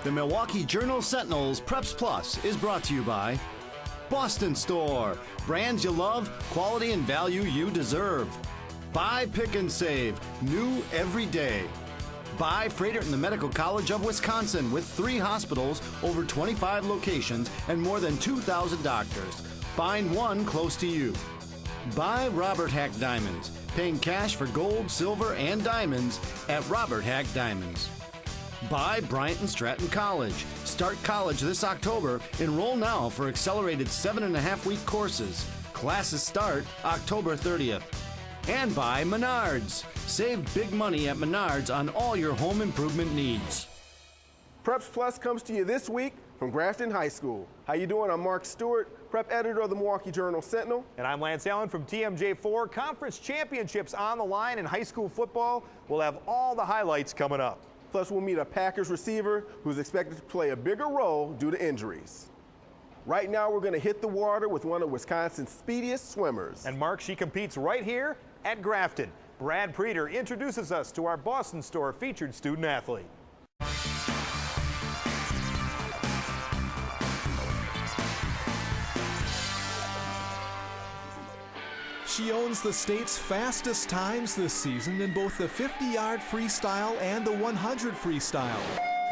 The Milwaukee Journal-Sentinel's Preps Plus is brought to you by Boston Store, brands you love, quality and value you deserve. Buy, Pick and Save, new every day. Buy Freighter and the Medical College of Wisconsin with 3 hospitals, over 25 locations, and more than 2,000 doctors. Find one close to you. Buy Robert Hack Diamonds, paying cash for gold, silver, and diamonds at Robert Hack Diamonds. Buy Bryant and Stratton College. Start college this October. Enroll now for accelerated 7.5-week courses. Classes start October 30th. And buy Menards. Save big money at Menards on all your home improvement needs. Preps Plus comes to you this week from Grafton High School. How you doing? I'm Mark Stewart, prep editor of the Milwaukee Journal-Sentinel. And I'm Lance Allen from TMJ4. Conference championships on the line in high school football. We'll have all the highlights coming up. Plus, we'll meet a Packers receiver who's expected to play a bigger role due to injuries. Right now, we're going to hit the water with one of Wisconsin's speediest swimmers. And Mark, she competes right here at Grafton. Brad Preeter introduces us to our Boston Store featured student athlete. She owns the state's fastest times this season in both the 50-yard freestyle and the 100 freestyle.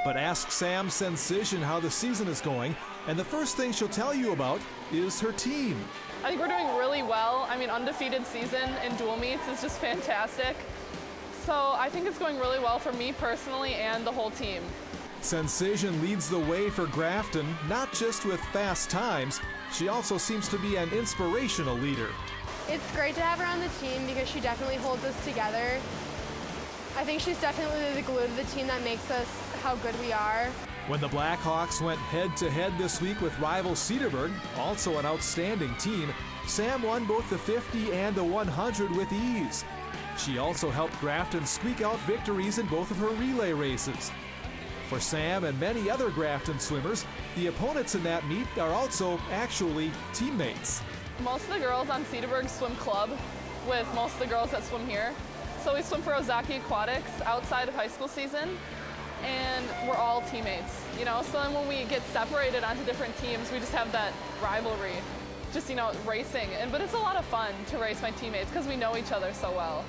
But ask Sam Senczyszyn how the season is going, and the first thing she'll tell you about is her team. I think we're doing really well. I mean, undefeated season in dual meets is just fantastic. So I think it's going really well for me personally and the whole team. Senczyszyn leads the way for Grafton, not just with fast times, she also seems to be an inspirational leader. It's great to have her on the team because she definitely holds us together. I think she's definitely the glue to the team that makes us how good we are. When the Blackhawks went head-to-head this week with rival Cedarburg, also an outstanding team, Sam won both the 50 and the 100 with ease. She also helped Grafton squeak out victories in both of her relay races. For Sam and many other Grafton swimmers, the opponents in that meet are also actually teammates. Most of the girls on Cedarburg swim club with most of the girls that swim here. So we swim for Ozaki Aquatics outside of high school season, and we're all teammates, you know? So then when we get separated onto different teams, we just have that rivalry, just, you know, racing. But it's a lot of fun to race my teammates because we know each other so well.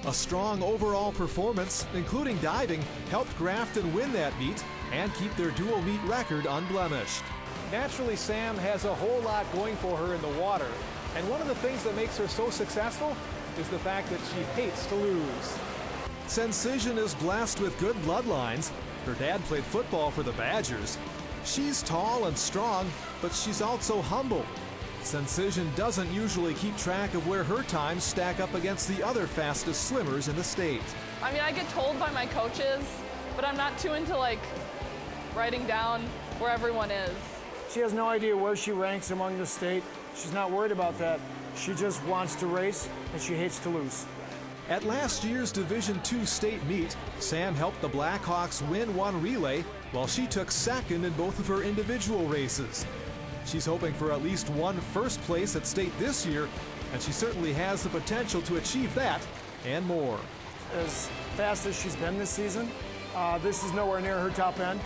A strong overall performance, including diving, helped Grafton win that meet and keep their dual meet record unblemished. Naturally, Sam has a whole lot going for her in the water, and one of the things that makes her so successful is the fact that she hates to lose. Senczyszyn is blessed with good bloodlines. Her dad played football for the Badgers. She's tall and strong, but she's also humble. Senczyszyn doesn't usually keep track of where her times stack up against the other fastest swimmers in the state. I mean, I get told by my coaches, but I'm not too into like writing down where everyone is. She has no idea where she ranks among the state. She's not worried about that. She just wants to race, and she hates to lose. At last year's Division II state meet, Sam helped the Blackhawks win one relay, while she took second in both of her individual races. She's hoping for at least one first place at state this year, and she certainly has the potential to achieve that and more. As fast as she's been this season, this is nowhere near her top end.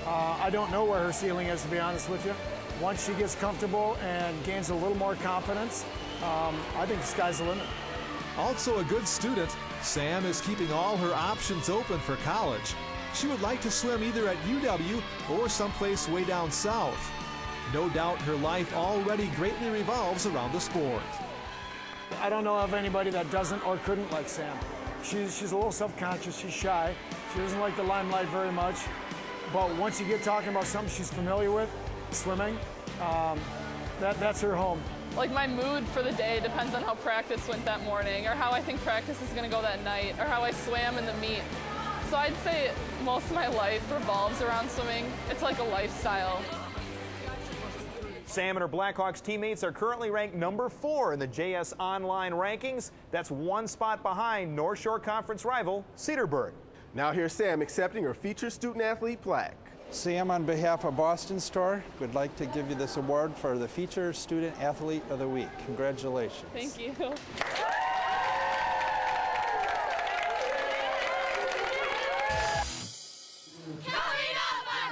I don't know where her ceiling is, to be honest with you. Once she gets comfortable and gains a little more confidence, I think the sky's the limit. Also a good student, Sam is keeping all her options open for college. She would like to swim either at UW or someplace way down south. No doubt her life already greatly revolves around the sport. I don't know of anybody that doesn't or couldn't like Sam. She's a little self-conscious, she's shy, she doesn't like the limelight very much. But once you get talking about something she's familiar with, swimming, that's her home. Like my mood for the day depends on how practice went that morning, or how I think practice is going to go that night, or how I swam in the meet. So I'd say most of my life revolves around swimming. It's like a lifestyle. Sam and her Blackhawks teammates are currently ranked number 4 in the JS Online rankings. That's one spot behind North Shore Conference rival Cedarburg. Now here's Sam accepting her featured student athlete plaque. Sam, on behalf of Boston Store, would like to give you this award for the Featured Student Athlete of the Week. Congratulations. Thank you. Coming up on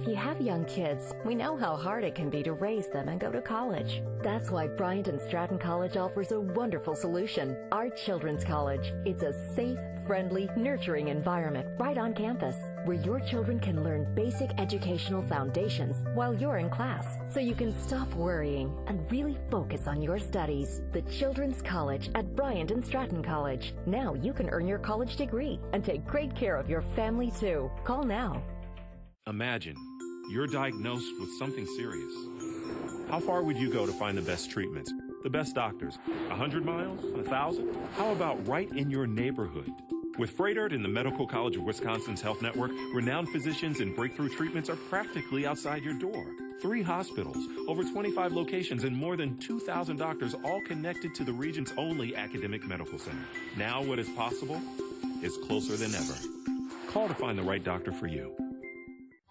you have young kids, we know how hard it can be to raise them and go to college. That's why Bryant and Stratton College offers a wonderful solution. Our Children's College. It's a safe, friendly, nurturing environment right on campus where your children can learn basic educational foundations while you're in class, so you can stop worrying and really focus on your studies. The Children's College at Bryant and Stratton College. Now you can earn your college degree and take great care of your family too. Call now. Imagine you're diagnosed with something serious. How far would you go to find the best treatments, the best doctors? 100 miles? 1,000? How about right in your neighborhood? With Freighter and the Medical College of Wisconsin's Health Network, renowned physicians and breakthrough treatments are practically outside your door. 3 hospitals, over 25 locations, and more than 2,000 doctors, all connected to the region's only academic medical center. Now what is possible is closer than ever. Call to find the right doctor for you.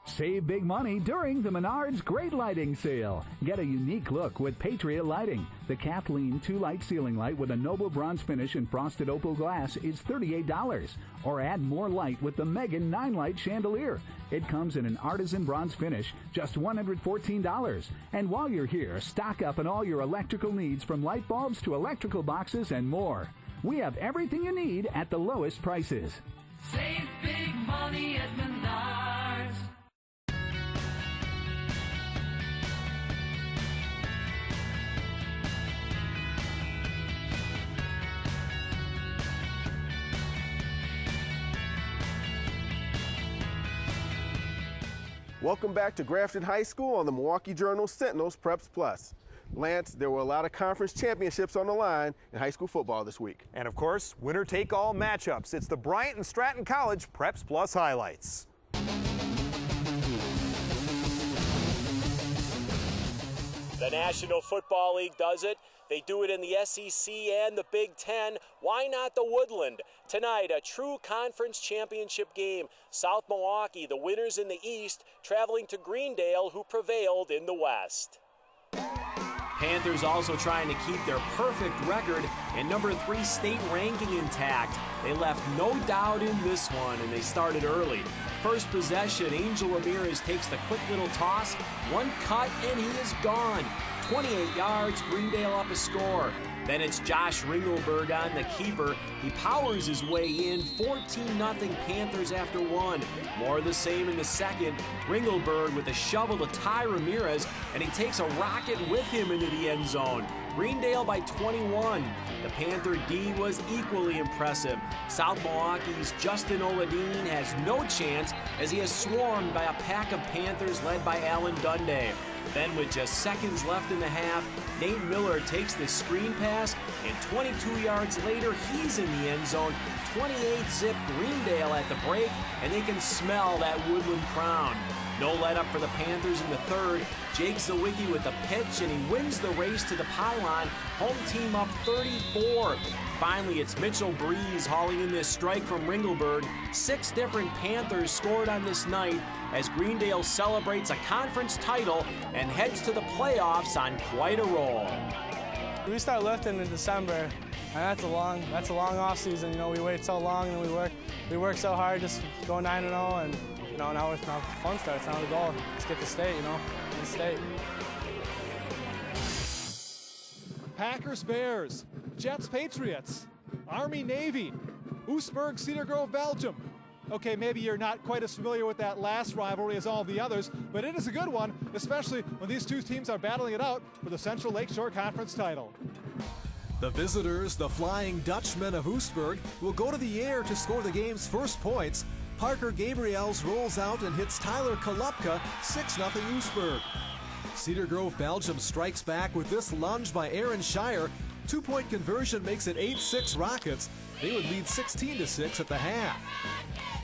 Save big money during the Menards Great Lighting Sale. Get a unique look with Patriot Lighting. The Kathleen 2-light ceiling light with a noble bronze finish and frosted opal glass is $38. Or add more light with the Megan 9-light chandelier. It comes in an artisan bronze finish, just $114. And while you're here, stock up on all your electrical needs, from light bulbs to electrical boxes and more. We have everything you need at the lowest prices. Save big money at Menards. Welcome back to Grafton High School on the Milwaukee Journal Sentinel's Preps Plus. Lance, there were a lot of conference championships on the line in high school football this week. And of course, winner-take-all matchups. It's the Bryant and Stratton College Preps Plus highlights. The National Football League does it. They do it in the SEC and the Big Ten. Why not the Woodland? Tonight, a true conference championship game. South Milwaukee, the winners in the East, traveling to Greendale, who prevailed in the West. Panthers also trying to keep their perfect record and number 3 state ranking intact. They left no doubt in this one, and they started early. First possession, Angel Ramirez takes the quick little toss, one cut, and he is gone. 28 yards, Greendale up a score. Then it's Josh Ringelberg on the keeper. He powers his way in, 14-0 Panthers after 1. More of the same in the second. Ringelberg with a shovel to tie Ramirez, and he takes a rocket with him into the end zone. Greendale by 21. The Panther D was equally impressive. South Milwaukee's Justin Oladine has no chance as he is swarmed by a pack of Panthers led by Alan Dundee. Then with just seconds left in the half, Nate Miller takes the screen pass, and 22 yards later, he's in the end zone. 28-zip Greendale at the break, and they can smell that Woodland crown. No let up for the Panthers in the third. Jake Zawicki with the pitch, and he wins the race to the pylon. Home team up 34. Finally, it's Mitchell Breeze hauling in this strike from Ringelberg. 6 different Panthers scored on this night as Greendale celebrates a conference title and heads to the playoffs on quite a roll. We start lifting in December, and that's a long off season. You know, we wait so long and we work so hard, just go 9-0, and you know, now fun starts. Now the goal, let's get to state. You know, in state. Packers, Bears, Jets, Patriots, Army, Navy, Oostburg, Cedar, Grove-Belgium. Okay, maybe you're not quite as familiar with that last rivalry as all the others, but it is a good one, especially when these two teams are battling it out for the Central Lakeshore Conference title. The visitors, the Flying Dutchmen of Oostburg, will go to the air to score the game's first points. Parker Gabriels rolls out and hits Tyler Kalupka, 6-0 Oostburg. Cedar Grove-Belgium strikes back with this lunge by Aaron Shire. 2-point conversion makes it 8-6 Rockets. They would lead 16-6 at the half.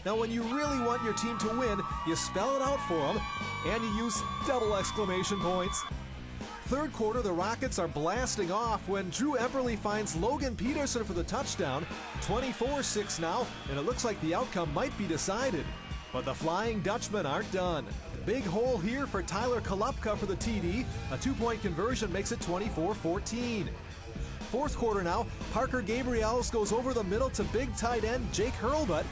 Now, when you really want your team to win, you spell it out for them, and you use double exclamation points. Third quarter, the Rockets are blasting off when Drew Epperly finds Logan Peterson for the touchdown. 24-6 now, and it looks like the outcome might be decided. But the Flying Dutchmen aren't done. Big hole here for Tyler Kalupka for the TD. A 2-point conversion makes it 24-14. Fourth quarter now, Parker Gabriels goes over the middle to big tight end Jake Hurlbut.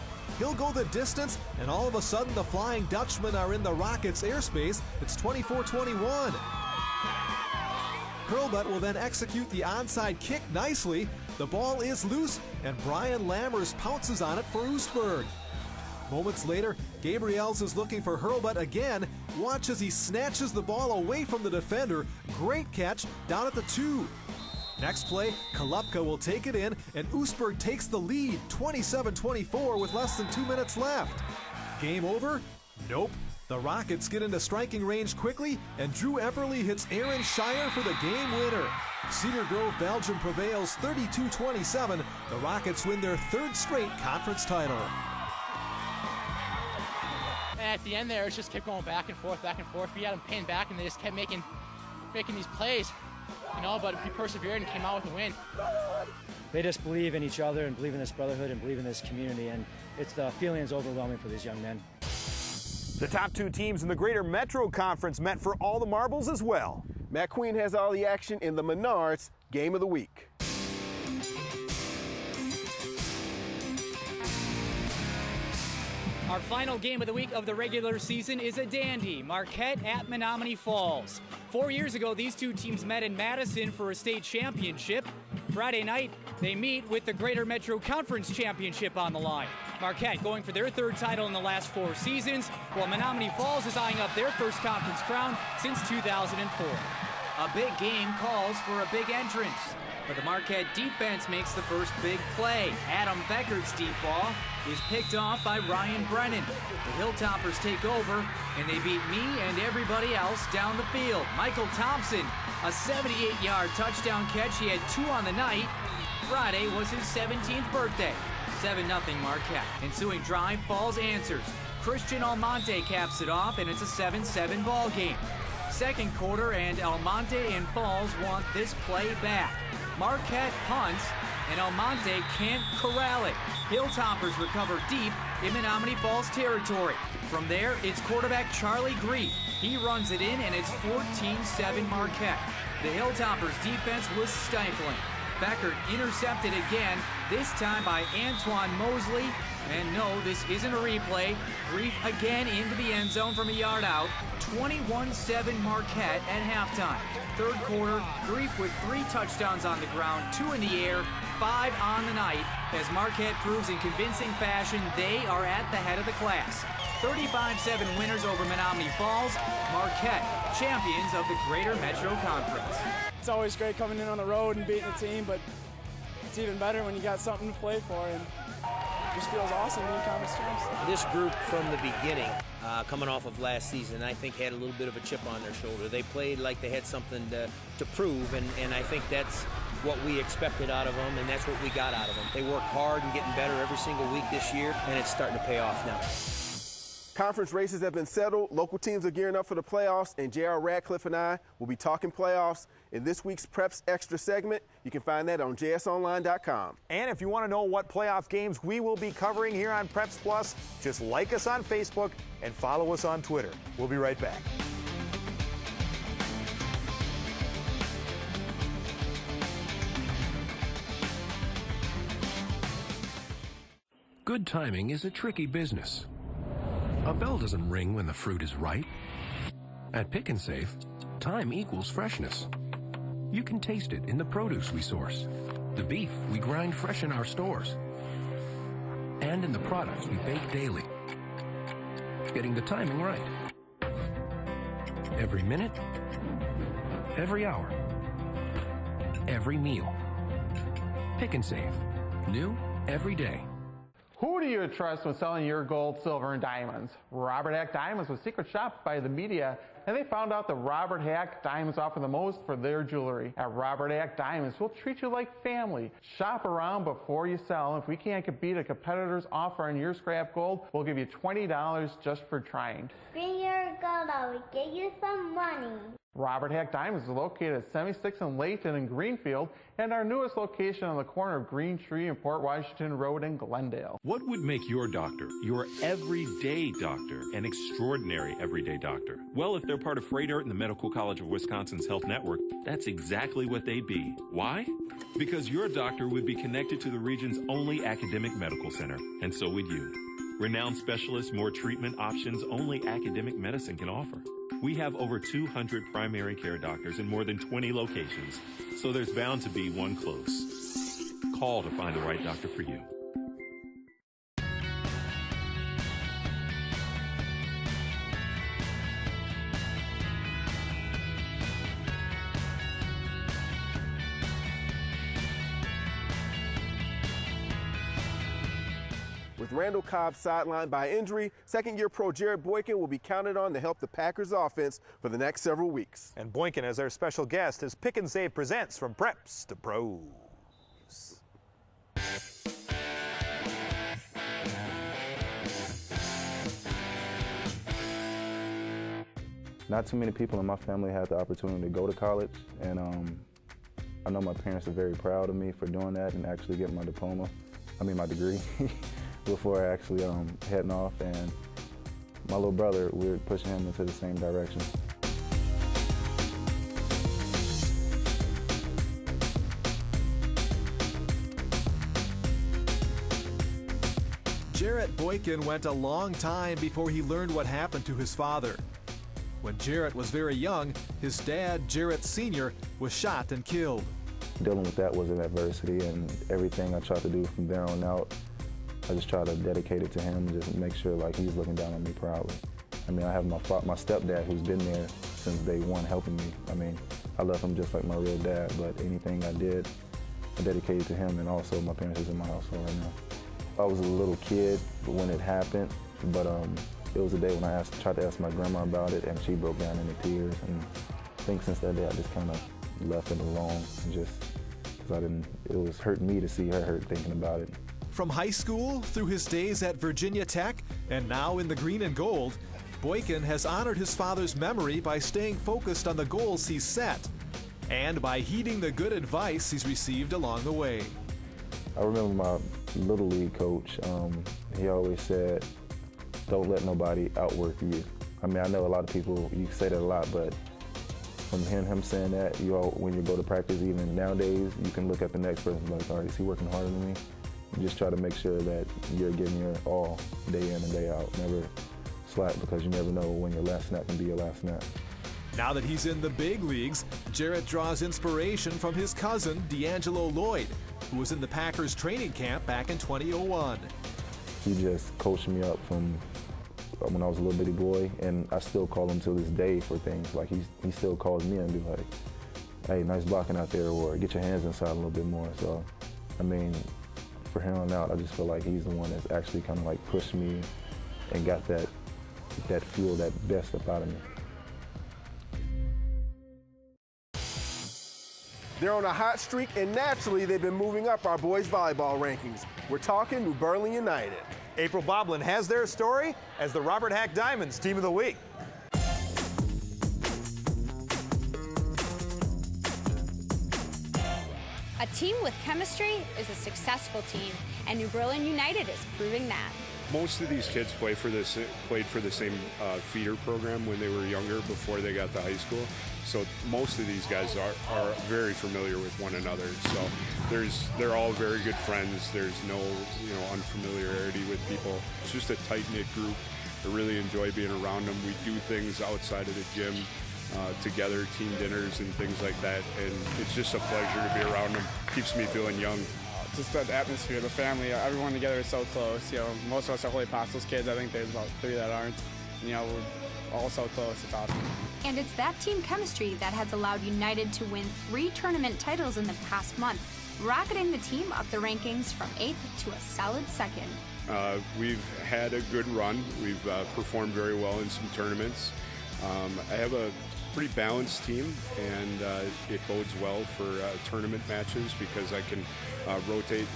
He'll go the distance, and all of a sudden the Flying Dutchmen are in the Rockets' airspace. It's 24-21. Hurlbut will then execute the onside kick nicely. The ball is loose, and Brian Lammers pounces on it for Oostburg. Moments later, Gabriels is looking for Hurlbut again. Watch as he snatches the ball away from the defender. Great catch down at the 2. Next play, Kalupka will take it in, and Oostburg takes the lead, 27-24 with less than 2 minutes left. Game over? Nope. The Rockets get into striking range quickly, and Drew Epperly hits Aaron Shire for the game winner. Cedar Grove-Belgium prevails 32-27. The Rockets win their 3rd straight conference title. And at the end there, it just kept going back and forth. We had them pinned back, and they just kept making these plays, you know, but we persevered and came out with a win. They just believe in each other and believe in this brotherhood and believe in this community, and the feeling is overwhelming for these young men. The top 2 teams in the Greater Metro Conference met for all the marbles as well. Matt Queen has all the action in the Menards Game of the Week. Our final game of the week of the regular season is a dandy, Marquette at Menomonee Falls. 4 years ago, these two teams met in Madison for a state championship. Friday night, they meet with the Greater Metro Conference Championship on the line. Marquette going for their 3rd title in the last 4 seasons, while Menomonee Falls is eyeing up their first conference crown since 2004. A big game calls for a big entrance, but the Marquette defense makes the first big play. Adam Beckert's deep ball is picked off by Ryan Brennan. The Hilltoppers take over, and they beat me and everybody else down the field. Michael Thompson, a 78-yard touchdown catch. He had 2 on the night. Friday was his 17th birthday. 7-0 Marquette. Ensuing drive, Falls answers. Christian Almonte caps it off, and it's a 7-7 ball game. Second quarter, and Almonte and Falls want this play back. Marquette punts, and Almonte can't corral it. Hilltoppers recover deep in Menomonee Falls territory. From there, it's quarterback Charlie Grief. He runs it in, and it's 14-7 Marquette. The Hilltoppers' defense was stifling. Beckert intercepted again, this time by Antoine Mosley. And no, this isn't a replay. Grief again into the end zone from a yard out. 21-7 Marquette at halftime. Third quarter, Grief with 3 touchdowns on the ground, 2 in the air, 5 on the night. As Marquette proves in convincing fashion, they are at the head of the class. 35-7 winners over Menomonee Falls. Marquette, champions of the Greater Metro Conference. It's always great coming in on the road and beating a team, but it's even better when you got something to play for, and it just feels awesome being conference champs. This group from the beginning, coming off of last season, I think had a little bit of a chip on their shoulder. They played like they had something to prove, and I think that's what we expected out of them, and that's what we got out of them. They worked hard and getting better every single week this year, and it's starting to pay off now. Conference races have been settled. Local teams are gearing up for the playoffs, and J.R. Radcliffe and I will be talking playoffs in this week's Preps Extra segment. You can find that on jsonline.com. And if you want to know what playoff games we will be covering here on Preps Plus, just like us on Facebook and follow us on Twitter. We'll be right back. Good timing is a tricky business. A bell doesn't ring when the fruit is ripe. At Pick 'n Save, time equals freshness. You can taste it in the produce we source, the beef we grind fresh in our stores, and in the products we bake daily. Getting the timing right. Every minute, every hour, every meal. Pick 'n Save. New every day. Who do you trust when selling your gold, silver, and diamonds? Robert Hack Diamonds was secret shopped by the media, and they found out that Robert Hack Diamonds offer the most for their jewelry. At Robert Hack Diamonds, we'll treat you like family. Shop around before you sell. If we can't beat a competitor's offer on your scrap gold, we'll give you $20 just for trying. Bring your gold, I will get you some money. Robert Hack Diamonds is located at 76th and Layton in Greenfield, and our newest location on the corner of Green Tree and Port Washington Road in Glendale. What would make your doctor, your everyday doctor, an extraordinary everyday doctor? Well, if they're part of Freighter and the Medical College of Wisconsin's Health Network, that's exactly what they'd be. Why? Because your doctor would be connected to the region's only academic medical center, and so would you. Renowned specialists, more treatment options only academic medicine can offer. We have over 200 primary care doctors in more than 20 locations, so there's bound to be one close. Call to find the right doctor for you. With Randall Cobb sidelined by injury, second-year pro Jarrett Boykin will be counted on to help the Packers offense for the next several weeks. And Boykin as our special guest as Pick and Save presents From Preps to Pros. Not too many people in my family had the opportunity to go to college, and I know my parents are very proud of me for doing that and actually getting my my degree. Before actually heading off, and my little brother, we're pushing him into the same direction. Jarrett Boykin went a long time before he learned what happened to his father. When Jarrett was very young, his dad, Jarrett Sr., was shot and killed. Dealing with that was an adversity, and everything I tried to do from there on out, I just try to dedicate it to him and just make sure like he's looking down on me proudly. I mean, I have my stepdad who's been there since day one helping me. I mean, I love him just like my real dad, but anything I did, I dedicated to him, and also my parents is in my household right now. I was a little kid when it happened, but it was a day when I tried to ask my grandma about it, and she broke down into tears, and I think since that day I just kind of left it alone, just because it was hurting me to see her hurt thinking about it. From high school through his days at Virginia Tech and now in the green and gold, Boykin has honored his father's memory by staying focused on the goals he's set and by heeding the good advice he's received along the way. I remember my Little League coach, he always said, don't let nobody outwork you. I mean, I know a lot of people, you say that a lot, but from him saying that, when you go to practice, even nowadays, you can look at the next person and be like, all right, is he working harder than me? You just try to make sure that you're giving your all day in and day out. Never slack, because you never know when your last snap can be your last snap. Now that he's in the big leagues, Jarrett draws inspiration from his cousin, D'Angelo Lloyd, who was in the Packers training camp back in 2001. He just coached me up from when I was a little bitty boy, and I still call him to this day for things. Like he still calls me and be like, hey, nice blocking out there, or get your hands inside a little bit more. So, I mean, for here on out, I just feel like he's the one that's actually kind of like pushed me and got that feel, that best up out of me. They're on a hot streak, and naturally they've been moving up our boys volleyball rankings. We're talking New Berlin United. April Boblin has their story as the Robert Hack Diamonds Team of the Week. A team with chemistry is a successful team, and New Berlin United is proving that. Most of these kids played for the same feeder program when they were younger, before they got to high school. So most of these guys are very familiar with one another. So they're all very good friends. There's no unfamiliarity with people. It's just a tight-knit group. I really enjoy being around them. We do things outside of the gym together, team dinners and things like that. And it's just a pleasure to be around them. Keeps me feeling young. Just the atmosphere, the family, everyone together is so close. Most of us are Holy Apostles kids. I think there's about 3 that aren't. We're all so close. It's awesome. And it's that team chemistry that has allowed United to win 3 tournament titles in the past month, rocketing the team up the rankings from 8th to a solid 2nd. We've had a good run. We've performed very well in some tournaments. I have a pretty balanced team, and it bodes well for tournament matches because I can rotate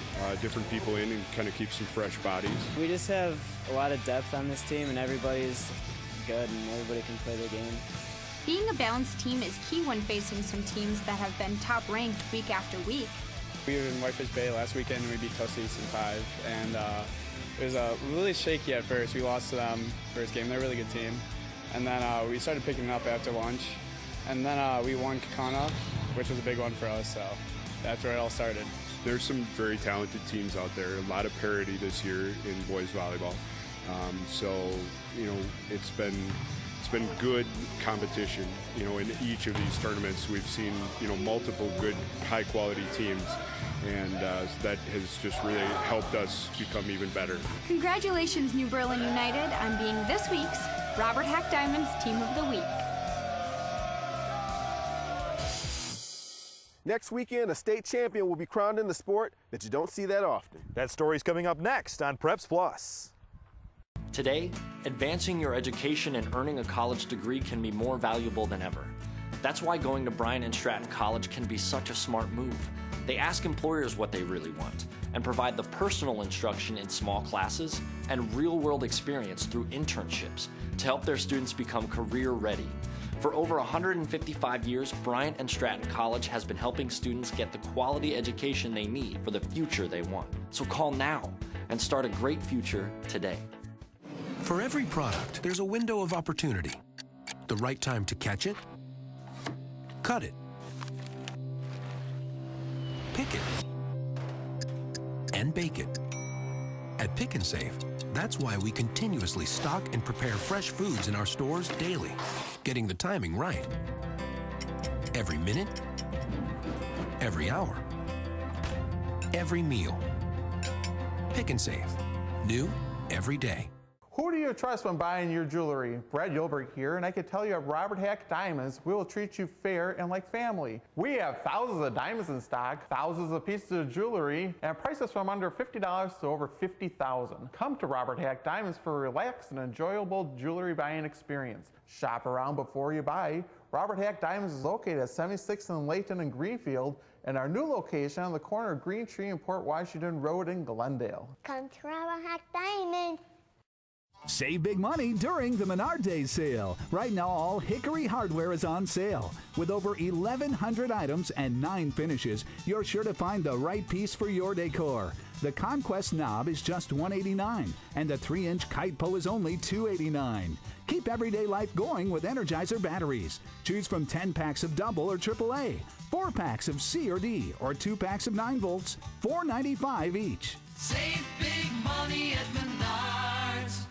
different people in and kind of keep some fresh bodies. We just have a lot of depth on this team, and everybody's good and everybody can play their game. Being a balanced team is key when facing some teams that have been top ranked week after week. We were in Whitefish Bay last weekend and we beat Costa East in 5, and it was really shaky at first. We lost to them first game. They're a really good team. And then we started picking it up after lunch. And then we won Kakana, which was a big one for us, so that's where it all started. There's some very talented teams out there, a lot of parity this year in boys volleyball. So, you know, it's been good competition. You know, in each of these tournaments, we've seen, you know, multiple good, high-quality teams, and that has just really helped us become even better. Congratulations, New Berlin United, on being this week's Robert Hack Diamonds Team of the Week. Next weekend, a state champion will be crowned in the sport that you don't see that often. That story's coming up next on Preps Plus. Today, advancing your education and earning a college degree can be more valuable than ever. That's why going to Bryant and Stratton College can be such a smart move. They ask employers what they really want and provide the personal instruction in small classes and real-world experience through internships to help their students become career-ready. For over 155 years, Bryant and Stratton College has been helping students get the quality education they need for the future they want. So call now and start a great future today. For every product, there's a window of opportunity. The right time to catch it, cut it, pick it, and bake it. At Pick 'n Save, that's why we continuously stock and prepare fresh foods in our stores daily, getting the timing right. Every minute, every hour, every meal. Pick 'n Save, new every day. Who do you trust when buying your jewelry? Brad Yulberg here, and I can tell you at Robert Hack Diamonds, we will treat you fair and like family. We have thousands of diamonds in stock, thousands of pieces of jewelry, and prices from under $50 to over $50,000. Come to Robert Hack Diamonds for a relaxed and enjoyable jewelry buying experience. Shop around before you buy. Robert Hack Diamonds is located at 76th and Layton in Greenfield, and our new location on the corner of Green Tree and Port Washington Road in Glendale. Come to Robert Hack Diamonds. Save big money during the Menard Day sale. Right now, all Hickory hardware is on sale. With over 1,100 items and 9 finishes, you're sure to find the right piece for your decor. The Conquest knob is just $189, and the 3-inch kite pole is only $289. Keep everyday life going with Energizer batteries. Choose from 10 packs of double or AAA, 4 packs of C or D, or 2 packs of 9 volts, $4.95 each. Save big money at Menards.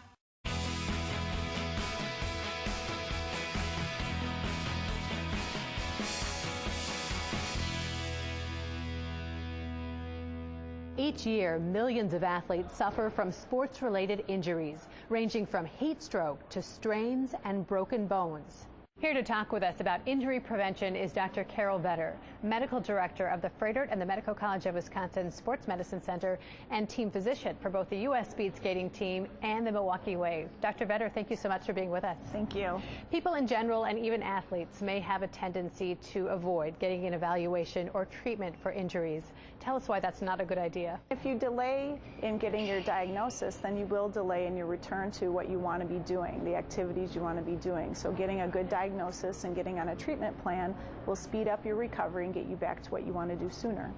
Each year, millions of athletes suffer from sports-related injuries, ranging from heat stroke to strains and broken bones. Here to talk with us about injury prevention is Dr. Carol Vetter, Medical Director of the Frederick and the Medical College of Wisconsin Sports Medicine Center and team physician for both the U.S. speed skating team and the Milwaukee Wave. Dr. Vetter, thank you so much for being with us. Thank you. People in general and even athletes may have a tendency to avoid getting an evaluation or treatment for injuries. Tell us why that's not a good idea. If you delay in getting your diagnosis, then you will delay in your return to what you want to be doing, the activities you want to be doing. So getting a good diagnosis and getting on a treatment plan will speed up your recovery and get you back to what you want to do sooner.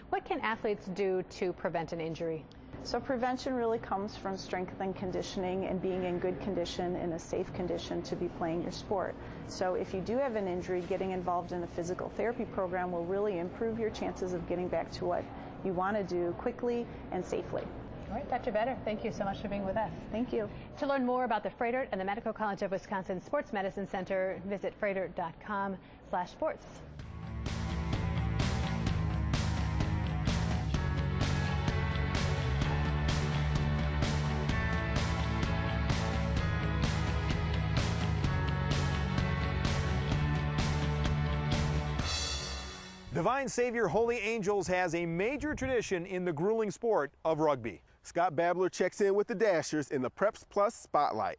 What can athletes do to prevent an injury? So prevention really comes from strength and conditioning and being in good condition, in a safe condition to be playing your sport. So if you do have an injury, getting involved in a physical therapy program will really improve your chances of getting back to what you want to do quickly and safely. All right, Dr. Vetter, thank you so much for being with us. Thank you. To learn more about the Frederick and the Medical College of Wisconsin Sports Medicine Center, visit frederick.com/sports. Divine Savior Holy Angels has a major tradition in the grueling sport of rugby. Scott Babler checks in with the Dashers in the Preps Plus Spotlight.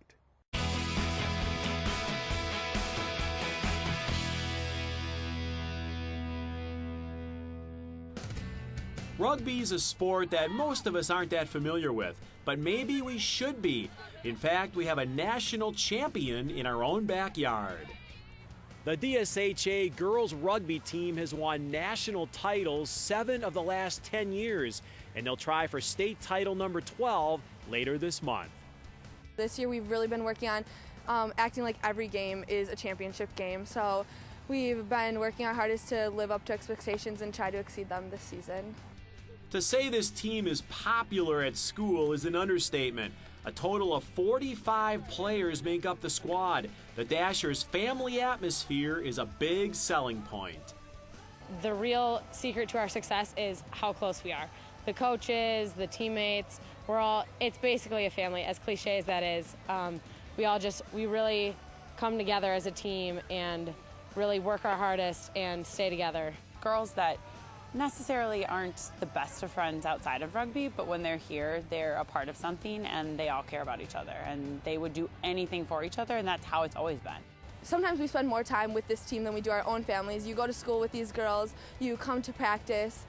Rugby is a sport that most of us aren't that familiar with, but maybe we should be. In fact, we have a national champion in our own backyard. The DSHA girls rugby team has won national titles 7 of the last 10 years, and they'll try for state title number 12 later this month. This year we've really been working on acting like every game is a championship game. So we've been working our hardest to live up to expectations and try to exceed them this season. To say this team is popular at school is an understatement. A total of 45 players make up the squad. The Dashers' family atmosphere is a big selling point. The real secret to our success is how close we are. The coaches, the teammates, it's basically a family, as cliche as that is. We really come together as a team and really work our hardest and stay together. Girls that necessarily aren't the best of friends outside of rugby, but when they're here, they're a part of something and they all care about each other and they would do anything for each other, and that's how it's always been. Sometimes we spend more time with this team than we do our own families. You go to school with these girls, you come to practice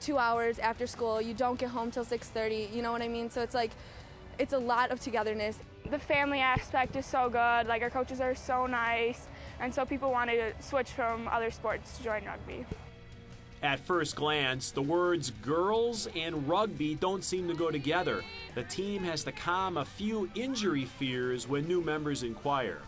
2 hours after school, you don't get home till 6:30, you know what I mean? So it's a lot of togetherness. The family aspect is so good, like our coaches are so nice, and so people want to switch from other sports to join rugby. At first glance, the words girls and rugby don't seem to go together. The team has to calm a few injury fears when new members inquire.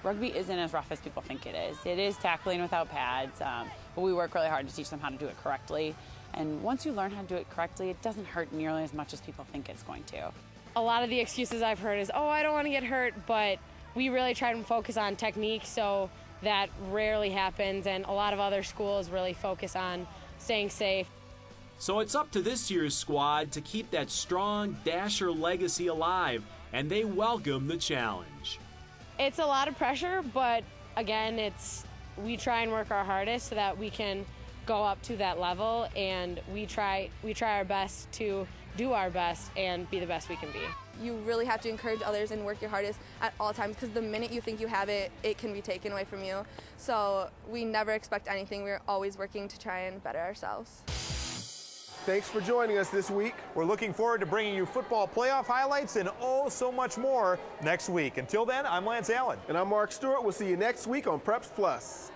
Rugby isn't as rough as people think it is. It is tackling without pads, but we work really hard to teach them how to do it correctly. And once you learn how to do it correctly, it doesn't hurt nearly as much as people think it's going to. A lot of the excuses I've heard is, oh, I don't want to get hurt, but we really try to focus on technique, so that rarely happens, and a lot of other schools really focus on staying safe. So it's up to this year's squad to keep that strong Dasher legacy alive, and they welcome the challenge. It's a lot of pressure, but again, we try and work our hardest so that we can go up to that level, and we try our best to do our best and be the best we can be. You really have to encourage others and work your hardest at all times, because the minute you think you have it, it can be taken away from you. So we never expect anything. We're always working to try and better ourselves. Thanks for joining us this week. We're looking forward to bringing you football playoff highlights and so much more next week. Until then, I'm Lance Allen. And I'm Mark Stewart. We'll see you next week on Preps Plus.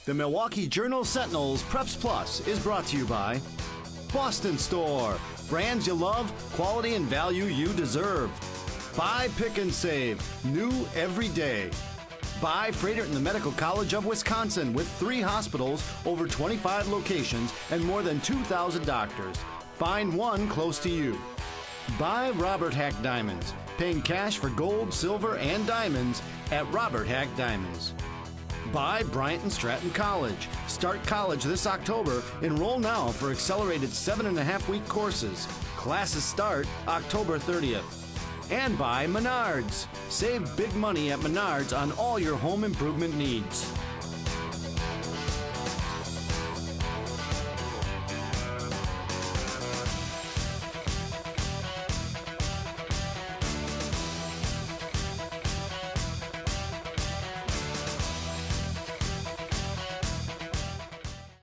The Milwaukee Journal-Sentinel's Preps Plus is brought to you by Boston Store. Brands you love, quality and value you deserve. Buy, Pick and Save. New every day. Buy Freighter the Medical College of Wisconsin with 3 hospitals, over 25 locations, and more than 2,000 doctors. Find one close to you. Buy Robert Hack Diamonds. Paying cash for gold, silver, and diamonds at Robert Hack Diamonds. Buy Bryant and Stratton College. Start college this October. Enroll now for accelerated 7.5-week courses. Classes start October 30th. And buy Menards. Save big money at Menards on all your home improvement needs.